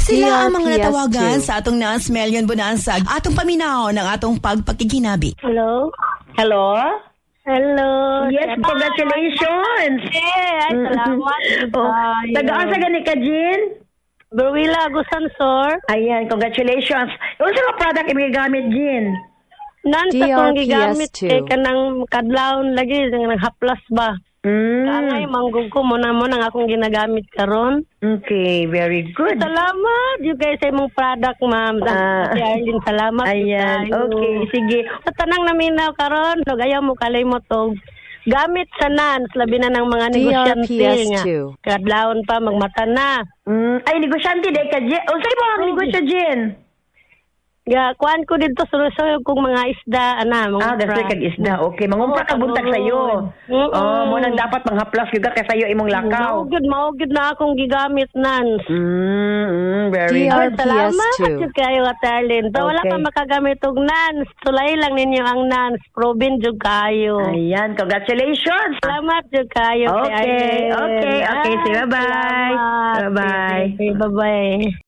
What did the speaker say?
Sila ang mga TRPS2. natawagan sa atong Nas Million Bonanza. Atong paminaw ng atong pagpakikinabi. Hello? Hello? Hello? Yes, congratulations! Ay, salamat. Tagaan sa gani ka, Jean? Berwila Agusan, sir. Ayan, congratulations. Yung sa product yung gamit, Jean? Nan sa kong gigamit TRPS2. kanang kadlawon lagi nang haplas ba. Kangay manggug ko mo nang akong ginagamit karon. Okay, very good. Salamat you guys sa imong product, ma'am. Si Arlene, salamat. Ayan, kayo. okay, sige. Sa tanang naminaw karon, ayaw mo kalimot og gamit sa NANS, labi na ng mga negosyante nga. TRPS2. Kadlawon pa magmata na. Ay, negosyante day ka, Jean. O, sa'yo mo ang negosyo, Jean? Kuan ko dito sulusuyog kong mga isda, mga That's like isda. Okay, mangumpra ka buntag sa'yo. Mo nang dapat manghaplas juga kay sa'yo imong lakaw. Maugid na akong gigamit NANS. Very good. Salamat TRPS2. jud kayo, Atarlin. So, wala Okay. pa makagamit og NANS. Tulay lang ninyo ang NANS. Proven jud kayo. Ayan, congratulations. Salamat jud kayo. Okay, okay, okay. Sige, bye-bye. Salamat. Bye-bye. Okay, bye-bye.